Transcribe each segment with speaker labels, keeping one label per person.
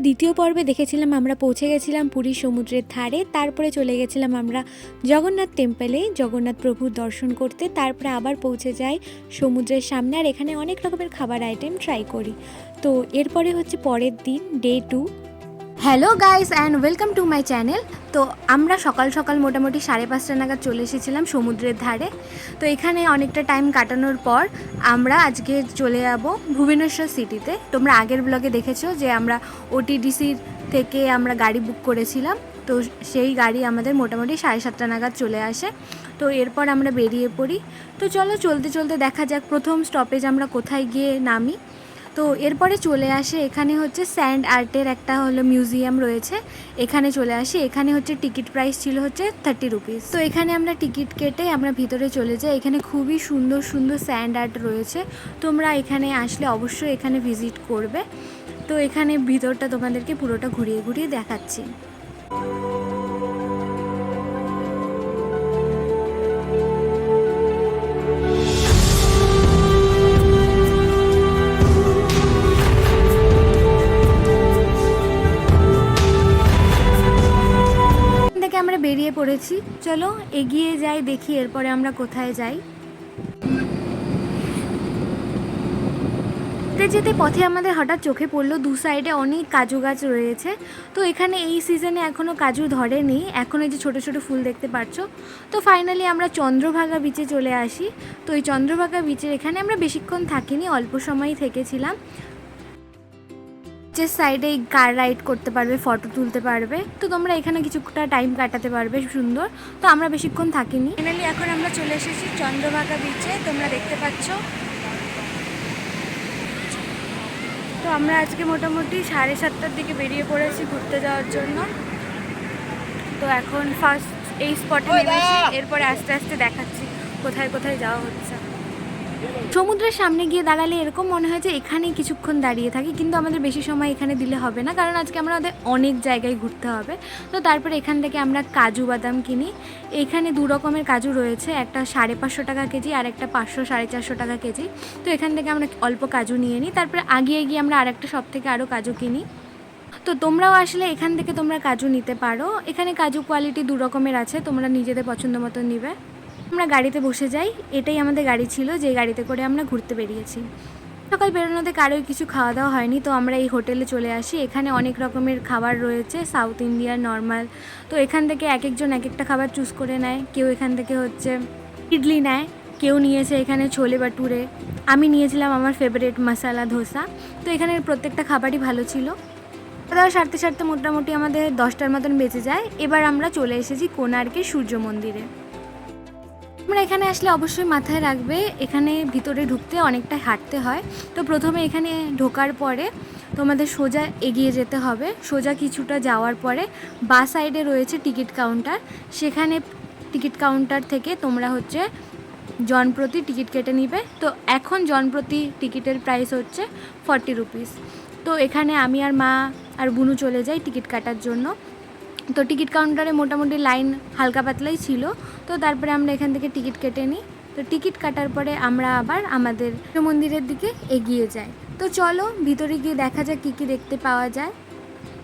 Speaker 1: দ্বিতীয় পর্বে দেখেছিলাম আমরা পৌঁছে গেছিলাম পুরীর সমুদ্রের ধারে, তারপরে চলে গেছিলাম আমরা জগন্নাথ টেম্পলে জগন্নাথ প্রভুর দর্শন করতে, তারপরে আবার পৌঁছে যাই সমুদ্রের সামনে। আর এখানে অনেক রকমের খাবার আইটেম ট্রাই করি। তো এরপরে হচ্ছে পরের দিন, day 2। Hello guys and welcome to my channel. তো আমরা সকাল সকাল মোটামুটি 5:30 নাগাদ চলে এসেছিলাম সমুদ্রের ধারে। তো এখানে অনেকটা টাইম কাটানোর পর আমরা আজকে চলে যাব ভুবনেশ্বর সিটিতে। তোমরা আগের ব্লগে দেখেছো যে আমরা ওটিডিসির থেকে আমরা গাড়ি বুক করেছিলাম, তো সেই গাড়ি আমাদের মোটামুটি 7:30 নাগাদ চলে আসে। তো এরপর আমরা বেরিয়ে পড়ি। তো চলো চলতে চলতে দেখা যাক প্রথম স্টপেজ আমরা কোথায় গিয়ে নামি। তো এরপরে চলে আসে এখানে হচ্ছে স্যান্ড আর্টের একটা হলো মিউজিয়াম রয়েছে, এখানে চলে আসি। এখানে হচ্ছে টিকিট প্রাইস ছিল হচ্ছে 30 রুপিস। তো এখানে আমরা টিকিট কেটে আমরা ভিতরে চলে যাই। এখানে খুবই সুন্দর সুন্দর স্যান্ড আর্ট রয়েছে, তোমরা এখানে আসলে অবশ্যই এখানে ভিজিট করবে। তো এখানে ভিতরটা তোমাদেরকে পুরোটা ঘুরিয়ে ঘুরিয়ে দেখাচ্ছি। আমরা বেরিয়ে পড়েছি, চলো এগিয়ে যাই, দেখি এরপরে আমরা কোথায় যাই। যেতে পথে আমাদের হঠাৎ চোখে পড়লো দু সাইডে অনেক কাজু গাছ রয়েছে। তো এখানে এই সিজনে এখনও কাজু ধরেনি, এখন এই যে ছোটো ছোটো ফুল দেখতে পাচ্ছ। তো ফাইনালি আমরা চন্দ্রভাগা বিচে চলে আসি। তো এই চন্দ্রভাগা বিচের এখানে আমরা বেশিক্ষণ থাকিনি, অল্প সময়ই থেকেছিলাম। যে সাইডে কার রাইড করতে পারবে, ফটো তুলতে পারবে, তো তোমরা এখানে কিছুটা টাইম কাটাতে পারবে সুন্দর। তো আমরা বেশিক্ষণ থাকিনি। ফাইনালি এখন আমরা চলে এসেছি চন্দ্রভাগা বিচে, তোমরা দেখতে পাচ্ছ। তো আমরা আজকে মোটামুটি 7:30টার দিকে বেরিয়ে পড়েছি ঘুরতে যাওয়ার জন্য। তো এখন ফার্স্ট এই স্পটে নেমেছি, এরপরে আস্তে আস্তে দেখাচ্ছি কোথায় কোথায় যাওয়া হচ্ছে। সমুদ্রের সামনে গিয়ে দাঁড়ালে এরকম মনে হয় যে এখানেই কিছুক্ষণ দাঁড়িয়ে থাকি, কিন্তু আমাদের বেশি সময় এখানে দিলে হবে না, কারণ আজকে আমাদের অনেক জায়গায় ঘুরতে হবে। তো তারপরে এখান থেকে আমরা কাজু বাদাম কিনি। এখানে দু রকমের কাজু রয়েছে, একটা 550 টাকা কেজি আর একটা 500-450 টাকা কেজি। তো এখান থেকে আমরা অল্প কাজু নিয়ে নিই, তারপরে আগিয়ে গিয়ে আমরা আরেকটা শপ থেকে আরও কাজু কিনি। তো তোমরাও আসলে এখান থেকে তোমরা কাজু নিতে পারো। এখানে কাজু কোয়ালিটি দু রকমের আছে, তোমরা নিজেদের পছন্দ মতো নিবে। আমরা গাড়িতে বসে যাই, এটাই আমাদের গাড়ি ছিল, যে গাড়িতে করে আমরা ঘুরতে বেরিয়েছি। সকাল বেরোনোতে কারোই কিছু খাওয়া দাওয়া হয়নি, তো আমরা এই হোটেলে চলে আসি। এখানে অনেক রকমের খাবার রয়েছে, সাউথ ইন্ডিয়ান, নর্মাল। তো এখান থেকে এক একজন এক একটা খাবার চুজ করে নেয়। কেউ এখান থেকে হচ্ছে ইডলি নেয়, কেউ নিয়েছে এখানে ছোলে বাটুরে, আমি নিয়েছিলাম আমার ফেভারিট মশালা ধোসা। তো এখানের প্রত্যেকটা খাবারই ভালো ছিল। খাওয়া সারতে সারতে মোটামুটি আমাদের 10টার মতন বেঁচে যায়। এবার আমরা চলে এসেছি কোণার্কের সূর্য মন্দিরে। তোমরা এখানে আসলে অবশ্যই মাথায় রাখবে, এখানে ভিতরে ঢুকতে অনেকটা হাঁটতে হয়। তো প্রথমে এখানে ঢোকার পরে তোমাদের সোজা এগিয়ে যেতে হবে। সোজা কিছুটা যাওয়ার পরে বাঁ সাইডে রয়েছে টিকিট কাউন্টার, সেখানে টিকিট কাউন্টার থেকে তোমরা হচ্ছে জনপ্রতি টিকিট কেটে নিবে। তো এখন জনপ্রতি টিকিটের প্রাইস হচ্ছে 40 রুপিস। তো এখানে আমি আর মা আর বুনু চলে যাই টিকিট কাটার জন্য। তো টিকিট কাউন্টারে মোটামুটি লাইন হালকা পাতলাই ছিল। তো তারপরে আমরা এখান থেকে টিকিট কেটে নিই। তো টিকিট কাটার পরে আমরা আবার আমাদের মন্দিরের দিকে এগিয়ে যাই। তো চলো ভিতরে গিয়ে দেখা যাক কী কী দেখতে পাওয়া যায়।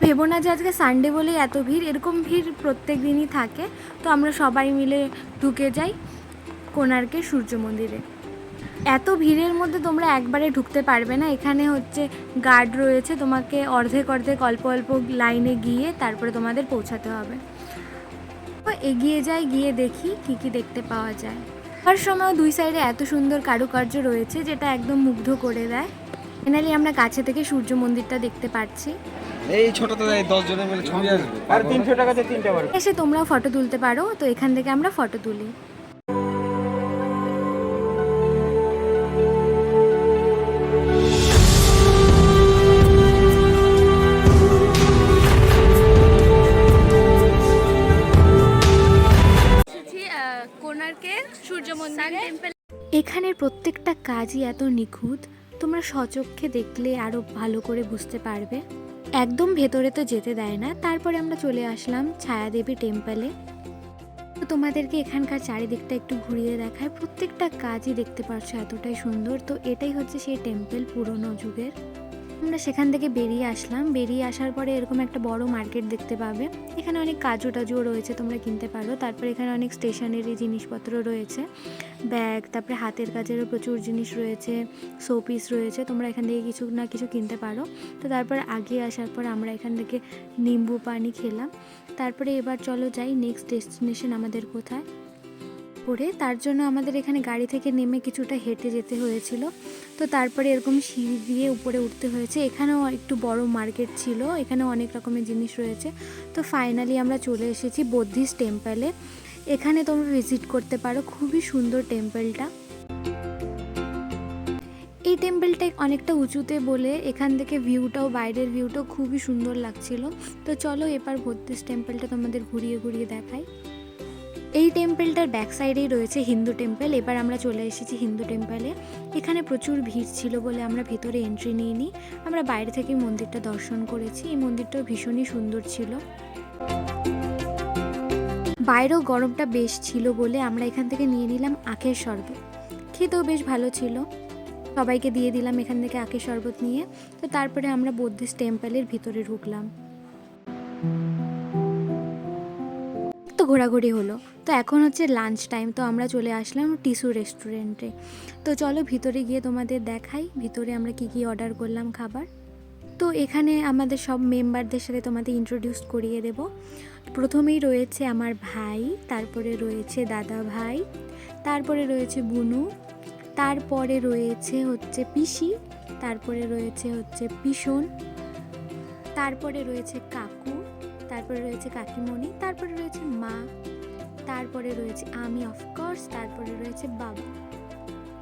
Speaker 1: ভেবো না যে আজকে সানডে বলেই এত ভিড়, এরকম ভিড় প্রত্যেক দিনই থাকে। তো আমরা সবাই মিলে ঢুকে যাই কোণার্কের সূর্য মন্দিরে। এত ভিড়ের মধ্যে তোমরা একবারে ঢুকতে পারবে না, এখানে হচ্ছে গার্ড রয়েছে, তোমাকে অর্ধেক অর্ধেক অল্প অল্প লাইনে গিয়ে তারপরে তোমাদের পৌঁছাতে হবে। এগিয়ে যাই, গিয়ে দেখি কী কী দেখতে পাওয়া যায়। আর সময় দুই সাইডে এত সুন্দর কারুকার্য রয়েছে যেটা একদম মুগ্ধ করে দেয়। ফাইনালি আমরা কাছে থেকে সূর্য মন্দিরটা দেখতে পাচ্ছি।
Speaker 2: এই ছোটতে 10 জনের মিলে ছবি আসবে আর 300 টাকাতে 3টা বার।
Speaker 1: এসে তোমরাও ফটো তুলতে পারো। তো এখান থেকে আমরা ফটো তুলি। কোণার্কের সূর্য মন্দিরে। এখানের প্রত্যেকটা কাজই এত নিখুঁত, তোমরা স্বচক্ষে দেখলে আরও ভালো করে বুঝতে পারবে। একদম ভেতরে তো যেতে দেয় না। তারপরে আমরা চলে আসলাম ছায়াদেবী টেম্পলে। তো তোমাদেরকে এখানকার চারিদিকটা একটু ঘুরিয়ে দেখায়। প্রত্যেকটা কাজই দেখতে পাচ্ছ এতটাই সুন্দর। তো এটাই হচ্ছে সেই টেম্পল পুরনো যুগের। আমরা সেখান থেকে বেরিয়ে আসলাম। বেরিয়ে আসার পরে এরকম একটা বড় মার্কেট দেখতে পাবে। এখানে অনেক কাজু টাজুও রয়েছে, তোমরা কিনতে পারো। তারপরে এখানে অনেক স্টেশনারি জিনিসপত্র রয়েছে, ব্যাগ, তারপরে হাতের কাজেরও প্রচুর জিনিস রয়েছে, শোপিস রয়েছে। তোমরা এখান থেকে কিছু না কিছু কিনতে পারো। তো তারপর আগে আসার পর আমরা এখান থেকে নিম্বু পানি খেলাম। তারপরে এবার চলো যাই নেক্সট ডেস্টিনেশন আমাদের কোথায় করে। তার জন্য আমাদের এখানে গাড়ি থেকে নেমে কিছুটা হেঁটে যেতে হয়েছিল। তো তারপরে এরকম সিঁড়ি দিয়ে উপরে উঠতে হয়েছে। এখানেও একটু বড় মার্কেট ছিল, এখানেও অনেক রকমের জিনিস রয়েছে। তো ফাইনালি আমরা চলে এসেছি বুদ্ধিস্ট টেম্পলে। এখানে তোমরা ভিজিট করতে পারো, খুবই সুন্দর টেম্পলটা। এই টেম্পলটা অনেকটা উঁচুতে বলে এখান থেকে ভিউটাও, বাইরের ভিউটাও খুবই সুন্দর লাগছিল। তো চলো এবার বুদ্ধিস্ট টেম্পলটা তোমাদের ঘুরিয়ে ঘুরিয়ে দেখাই। এই টেম্পলটার ব্যাক সাইডেই রয়েছে হিন্দু টেম্পল। এবার আমরা চলে এসেছি হিন্দু টেম্পলে। এখানে প্রচুর ভিড় ছিল বলে আমরা ভেতরে এন্ট্রি নিইনি, আমরা বাইরে থেকে মন্দিরটা দর্শন করেছি। এই মন্দিরটাও ভীষণই সুন্দর ছিল। বাইরেও গরমটা বেশ ছিল বলে আমরা এখান থেকে নিয়ে নিলাম আখের শরবত। খেতেও বেশ ভালো ছিল, সবাইকে দিয়ে দিলাম এখান থেকে আখের শরবত নিয়ে। তো তারপরে আমরা বুদ্ধিস্ট টেম্পলের ভিতরে ঢুকলাম। তো ঘোরাঘুরি হলো। তো এখন হচ্ছে লাঞ্চ টাইম। তো আমরা চলে আসলাম টিসু রেস্টুরেন্টে। তো চলো ভিতরে গিয়ে তোমাদের দেখাই ভিতরে আমরা কি কি অর্ডার করলাম খাবার। তো এখানে আমাদের সব মেম্বারদের সাথে তোমাদের ইন্ট্রোডিউস করিয়ে দেব। প্রথমেই রয়েছে আমার ভাই, তারপরে রয়েছে দাদা ভাই, তারপরে রয়েছে বুনু, তারপরে রয়েছে হচ্ছে পিসি, তারপরে রয়েছে হচ্ছে পিসন, তারপরে রয়েছে কাকু, তারপরে রয়েছে কাকিমণি, তারপরে রয়েছে মা, তারপরে রয়েছে আমি অফকোর্স, তারপরে রয়েছে বাবা।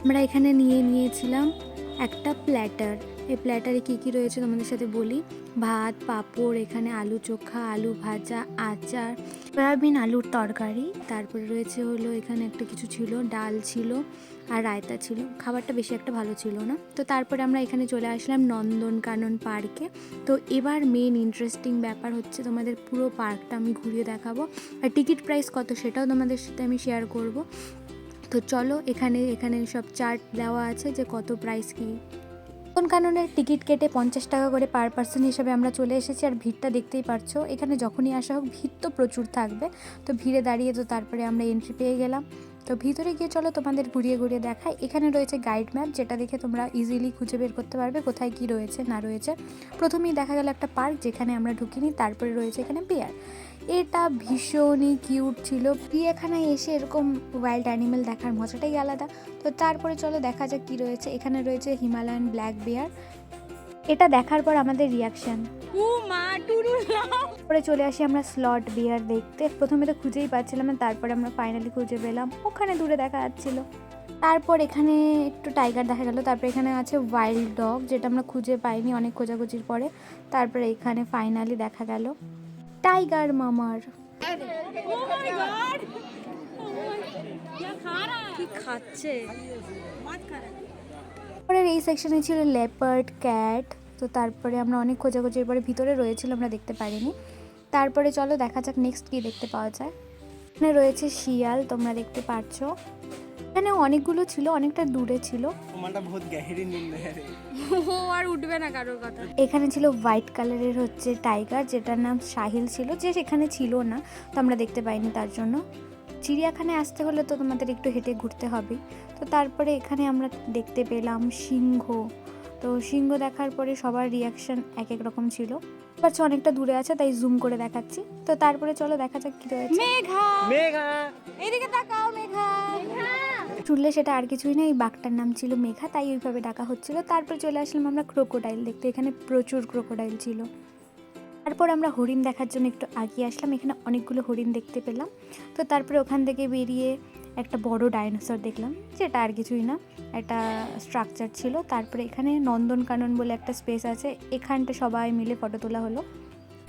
Speaker 1: আমরা এখানে নিয়েছিলাম একটা প্ল্যাটার। এই প্ল্যাটারে কী কী রয়েছে তোমাদের সাথে বলি। ভাত, পাঁপড়, এখানে আলু চোখা, আলু ভাজা, আচার, সয়াবিন আলুর তরকারি, তারপরে রয়েছে হলো এখানে একটা কিছু ছিল, ডাল ছিল আর রায়তা ছিল। খাবারটা বেশি একটা ভালো ছিল না। তো তারপরে আমরা এখানে চলে আসলাম নন্দনকানন পার্কে। তো এবার মেন ইন্টারেস্টিং ব্যাপার হচ্ছে তোমাদের পুরো পার্কটা আমি ঘুরিয়ে দেখাবো, আর টিকিট প্রাইস কত সেটাও তোমাদের সাথে আমি শেয়ার করব। তো চলো এখানে সব চার্ট দেওয়া আছে যে কত প্রাইস কী। নন্দনকাননের টিকিট কেটে 50 টাকা করে পার পার্সন হিসাবে আমরা চলে এসেছি। আর ভিড়টা দেখতেই পারছো, এখানে যখনই আসা হোক ভিড় তো প্রচুর থাকবে। তো ভিড়ে দাঁড়িয়ে তো তারপরে আমরা এন্ট্রি পেয়ে গেলাম। তো ভিতরে গিয়ে চলো তোমাদের ঘুরিয়ে ঘুরিয়ে দেখাই। এখানে রয়েছে গাইড ম্যাপ, যেটা দেখে তোমরা ইজিলি খুঁজে বের করতে পারবে কোথায় কি রয়েছে না রয়েছে। প্রথমেই দেখা গেল একটা পার্ক, যেখানে আমরা ঢুকিনি। তারপরে রয়েছে এখানে বিয়ার, এটা ভীষণই কিউট ছিল। চিড়িয়াখানায় এসে এরকম ওয়াইল্ড অ্যানিমেল দেখার মজাটাই আলাদা। তো তারপরে চলো দেখা যাক কি রয়েছে। এখানে রয়েছে হিমালয়ান ব্ল্যাক বিয়ার। এটা দেখার পর আমাদের রিয়াকশন, পরে চলে আসি আমরা স্লট বিয়ার দেখতে। প্রথমে তো খুঁজেই পাচ্ছিলাম না, তারপরে আমরা ফাইনালি খুঁজে পেলাম, ওখানে দূরে দেখা যাচ্ছিল। তারপর এখানে একটু টাইগার দেখা গেল। তারপর এখানে আছে ওয়াইল্ড ডগ, যেটা আমরা খুঁজে পাইনি অনেক খোঁজাখুঁজির পরে। তারপরে এখানে ফাইনালি দেখা গেল টাইগার মামার। কি খাচ্ছে। পরের এই সেকশনে ছিল লেপার্ড, ক্যাট। তো তারপরে আমরা অনেক খোঁজাখুঁজির পরে ভিতরে রয়েছিল, আমরা দেখতে পারিনি। তারপরে চলো দেখা যাক নেক্সট কি দেখতে পাওয়া যায়। এখানে রয়েছে শিয়াল, তোমরা দেখতে পাচ্ছ। এখানে অনেকগুলো ছিল, অনেকটা দূরে ছিল। আর উঠবে না কারোর কথা। এখানে ছিল হোয়াইট কালারের হচ্ছে টাইগার, যেটার নাম সাহিল ছিল, যে সেখানে ছিল না, তো আমরা দেখতে পাইনি। তার জন্য চিড়িয়াখানায় আসতে হলে তো তোমাদের একটু হেঁটে ঘুরতে হবে। তো তারপরে এখানে আমরা দেখতে পেলাম সিংহ। তো সিংহ দেখার পরে সবার রিয়াকশন এক এক রকম ছিল। পাচ্ছি অনেকটা দূরে আছে, তাই জুম করে দেখাচ্ছি। তো তারপরে চলো দেখা যাক কি রয়েছে। মেঘা, মেঘা এদিকে তাকাও, মেঘা। শুনলে সেটা আর কিছুই না, এই বাঘটার নাম ছিল মেঘা, তাই ওইভাবে ডাকা হচ্ছিল। তারপরে চলে আসলাম আমরা ক্রোকোডাইল দেখতে। এখানে প্রচুর ক্রোকোডাইল ছিল। তারপর আমরা হরিণ দেখার জন্য একটু আগিয়ে আসলাম। এখানে অনেকগুলো হরিণ দেখতে পেলাম। তো তারপরে ওখান থেকে বেরিয়ে একটা বড় ডাইনোসর দেখলাম, যেটা আর কিছুই না, একটা স্ট্রাকচার ছিল। তারপরে এখানে নন্দনকানন বলে একটা স্পেস আছে, এখানটা সবাই মিলে ফটো তোলা হলো।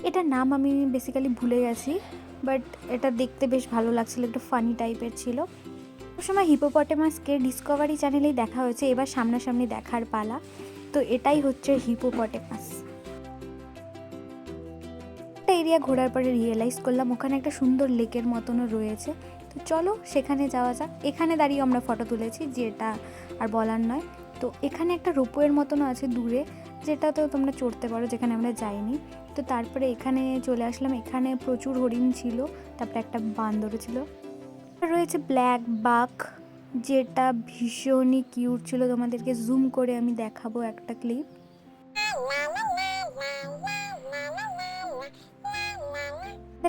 Speaker 1: এটার নাম আমি বেসিক্যালি ভুলে গেছি, বাট এটা দেখতে বেশ ভালো লাগছিল, একটু ফানি টাইপের ছিল। ওই সময় হিপোপটেমাসকে ডিসকভারি চ্যানেলেই দেখা হয়েছে, এবার সামনাসামনি দেখার পালা। তো এটাই হচ্ছে হিপোপটেমাস। একটা এরিয়া ঘোরার পরে রিয়েলাইজ করলাম ওখানে একটা সুন্দর লেকের মতনও রয়েছে। তো চলো সেখানে যাওয়া যাক। এখানে দাঁড়িয়ে আমরা ফটো তুলেছি, যেটা আর বলার নয়। তো এখানে একটা রোপওয়ের মতনও আছে দূরে, যেটা তো তোমরা চড়তে পারো, যেখানে আমরা যাইনি। তো তারপরে এখানে চলে আসলাম, এখানে প্রচুর হরিণ ছিল, তারপরে একটা বান্দরও ছিল। রয়েছে ব্ল্যাক বাক, যেটা ভীষণই কিউট ছিল, তোমাদেরকে জুম করে আমি দেখাবো একটা ক্লিপ।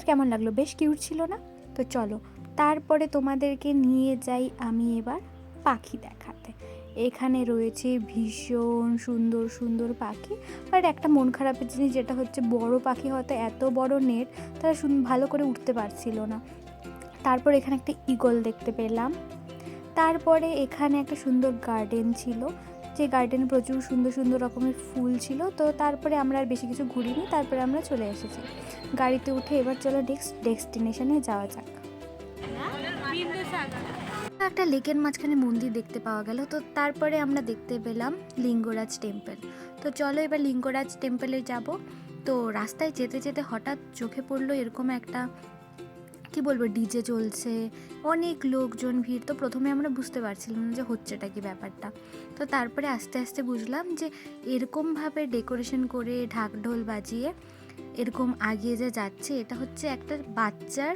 Speaker 1: কেমন লাগলো? বেশ কিউট ছিল না? তো চলো তারপরে তোমাদেরকে নিয়ে যাই আমি এবার পাখি দেখাতে। এখানে রয়েছে ভীষণ সুন্দর সুন্দর পাখি, আর একটা মন খারাপের জিনিস যেটা হচ্ছে বড় পাখি হয়তো এত বড় নেট তারা ভালো করে উঠতে পারছিল না। তারপর এখানে একটা ঈগল দেখতে পেলাম। তারপরে এখানে একটা সুন্দর গার্ডেন ছিল, যে গার্ডেনে প্রচুর সুন্দর সুন্দর রকমের ফুল ছিল। তো তারপরে আমরা আর বেশি কিছু ঘুরিনি, তারপরে আমরা চলে এসেছি গাড়িতে উঠে। এবার চলো ডেস্টিনেশনে যাওয়া যাক। একটা লেকের মাঝখানে মন্দির দেখতে পাওয়া গেল। তো তারপরে আমরা দেখতে পেলাম লিঙ্গরাজ টেম্পল। তো চলো এবার লিঙ্গরাজ টেম্পলে যাব। তো রাস্তায় যেতে যেতে হঠাৎ চোখে পড়লো এরকম একটা, কি বলবো, ডিজে চলছে, অনেক লোকজন ভিড়। তো প্রথমে আমরা বুঝতে পারছিলাম না যে হচ্ছেটা কি ব্যাপারটা। তো তারপরে আস্তে আস্তে বুঝলাম যে এরকমভাবে ডেকোরেশন করে ঢাকঢোল বাজিয়ে এরকম আগিয়ে যে যাচ্ছে, এটা হচ্ছে একটা বাচ্চার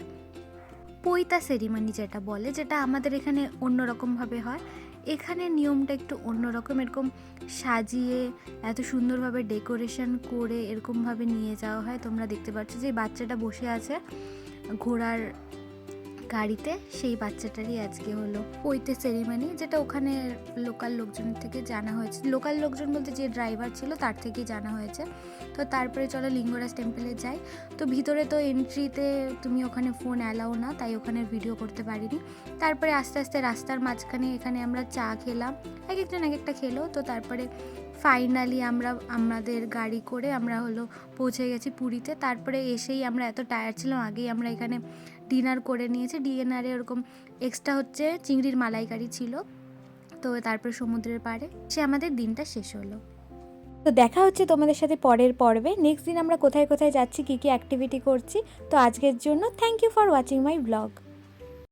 Speaker 1: পৈতা সেরিমনি যেটা বলে, যেটা আমাদের এখানে অন্যরকমভাবে হয়। এখানে নিয়মটা একটু অন্যরকম, এরকম সাজিয়ে এত সুন্দরভাবে ডেকোরেশন করে এরকমভাবে নিয়ে যাওয়া হয়। তোমরা দেখতে পাচ্ছ যে বাচ্চাটা বসে আছে ঘোড়ার গাড়িতে, সেই বাচ্চাটারই আজকে হলো পৈতে সেরিমনি, যেটা ওখানে লোকাল লোকজন থেকে জানা হয়েছে। লোকাল লোকজন বলতে যে ড্রাইভার ছিল তার থেকেই জানা হয়েছে। তো তারপরে চলো লিঙ্গরাজ টেম্পলে যাই। তো ভিতরে তো এন্ট্রিতে তুমি ওখানে ফোন অ্যালাউ না, তাই ওখানে ভিডিও করতে পারিনি। তারপরে আস্তে আস্তে রাস্তার মাঝখানে এখানে আমরা চা খেলাম, এক একজন এক একটা খেলো। তো তারপরে ফাইনালি আমাদের গাড়ি করে আমরা হলো পৌঁছে গেছি পুরীতে। তারপরে এসেই আমরা এত টায়ার্ড ছিলাম, আগেই আমরা এখানে ডিনার করে নিয়েছি। ডিনারে ওরকম এক্সট্রা হচ্ছে চিংড়ির মালাইকারি ছিল। তো তারপরে সমুদ্রের পাড়ে সে আমাদের দিনটা শেষ হলো। তো দেখা হচ্ছে তোমাদের সাথে পরের পর্বে। নেক্সট দিন আমরা কোথায় কোথায় যাচ্ছি, কী কী অ্যাক্টিভিটি করছি। তো আজকের জন্য thank you for watching my blog.